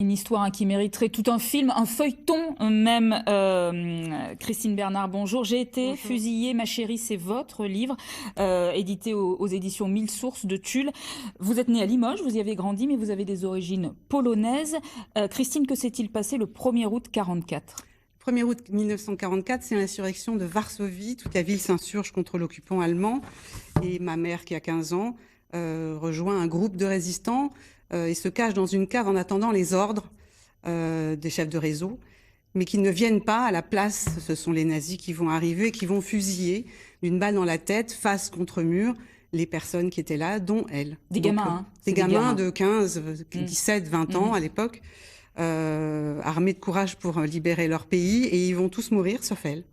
une histoire qui mériterait tout un film, un feuilleton même. Christine Bernard, bonjour. J'ai été fusillée, ma chérie, c'est votre livre, édité aux éditions 1000 sources de Tulle. Vous êtes née à Limoges, vous y avez grandi, mais vous avez des origines polonaises. Christine, que s'est-il passé le 1er août 1944 ? 1er août 1944, c'est l'insurrection de Varsovie. Toute la ville s'insurge contre l'occupant allemand. Et ma mère, qui a 15 ans, rejoint un groupe de résistants et se cache dans une cave en attendant les ordres des chefs de réseau. Mais qui ne viennent pas à la place. Ce sont les nazis qui vont arriver et qui vont fusiller d'une balle dans la tête, face contre mur, les personnes qui étaient là, dont elle. Des gamins, hein. Des gamins de 15, 17, 20 ans à l'époque. Armés de courage pour libérer leur pays, et ils vont tous mourir, sauf elle.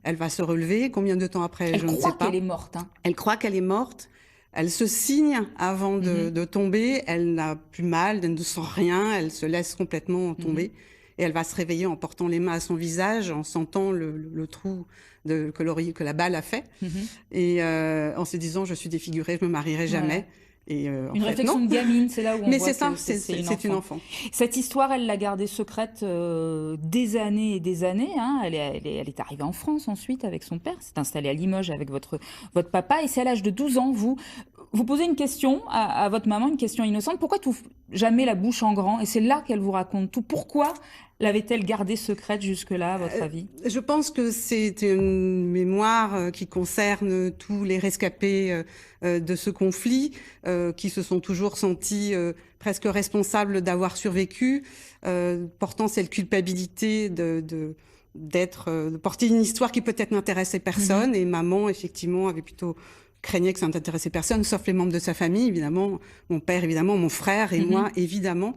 Elle va se relever, combien de temps après, je ne sais pas. Elle croit qu'elle est morte. Hein. Elle croit qu'elle est morte. Elle se signe avant de tomber. Elle n'a plus mal, elle ne sent rien. Elle se laisse complètement tomber. Et elle va se réveiller en portant les mains à son visage, en sentant le trou que la balle a fait. Et en se disant, je suis défigurée, je me marierai jamais. Et une réflexion de gamine, c'est là où on voit c'est ça, que c'est une enfant. Cette histoire, elle l'a gardée secrète des années et des années. Hein. Elle est arrivée en France ensuite avec son père, s'est installée à Limoges avec votre papa. Et c'est à l'âge de 12 ans, vous posez une question à votre maman, une question innocente. Pourquoi jamais la bouche en grand? Et c'est là qu'elle vous raconte tout. Pourquoi l'avait-elle gardée secrète jusque-là, à votre avis? Je pense que c'est une mémoire qui concerne tous les rescapés de ce conflit, qui se sont toujours sentis presque responsables d'avoir survécu, portant cette culpabilité de porter une histoire qui peut-être n'intéressait personne. Et maman, effectivement, craignait que ça n'intéressait personne, sauf les membres de sa famille, évidemment. Mon père, évidemment, mon frère et moi, évidemment.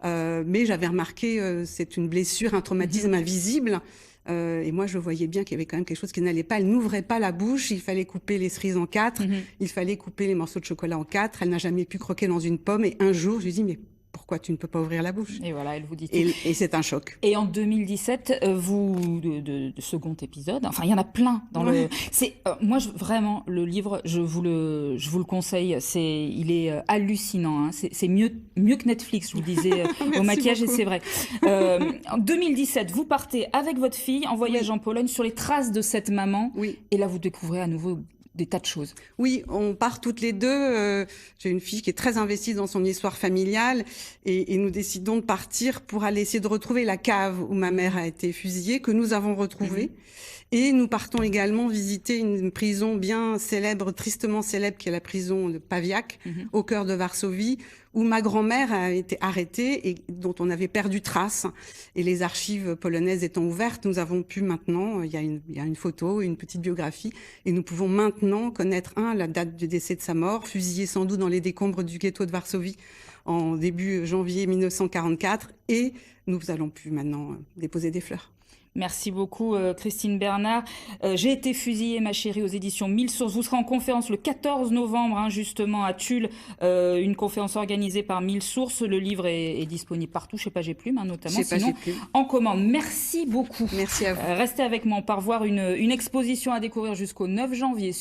Mais j'avais remarqué, c'est une blessure, un traumatisme invisible. Et moi, je voyais bien qu'il y avait quand même quelque chose qui n'allait pas. Elle n'ouvrait pas la bouche. Il fallait couper les cerises en 4. Il fallait couper les morceaux de chocolat en 4. Elle n'a jamais pu croquer dans une pomme. Et un jour, je lui dis, mais pourquoi tu ne peux pas ouvrir la bouche? Et voilà, elle vous dit tout. Et c'est un choc. Et en 2017, de second épisode, enfin il y en a plein dans le. Moi vraiment le livre, je vous le conseille. Il est hallucinant. Hein. C'est mieux que Netflix, je vous disais au maquillage, beaucoup. Et c'est vrai. En 2017, vous partez avec votre fille en voyage en Pologne sur les traces de cette maman. Et là vous découvrez à nouveau des tas de choses. Oui, on part toutes les deux. J'ai une fille qui est très investie dans son histoire familiale et nous décidons de partir pour aller essayer de retrouver la cave où ma mère a été fusillée, que nous avons retrouvée. Et nous partons également visiter une prison bien célèbre, tristement célèbre, qui est la prison de Pawiak, au cœur de Varsovie, où ma grand-mère a été arrêtée et dont on avait perdu trace. Et les archives polonaises étant ouvertes, nous avons pu maintenant, il y a une photo, une petite biographie, et nous pouvons maintenant connaître, la date du décès de sa mort, fusillée sans doute dans les décombres du ghetto de Varsovie en début janvier 1944, et nous allons pu maintenant déposer des fleurs. Merci beaucoup Christine Bernard. J'ai été fusillée, ma chérie, aux éditions 1000 sources. Vous serez en conférence le 14 novembre, justement, à Tulle, une conférence organisée par 1000 sources. Le livre est disponible partout, chez Page et Plume, notamment, sinon en commande. Merci beaucoup. Merci à vous. Restez avec moi, on part voir une exposition à découvrir jusqu'au 9 janvier.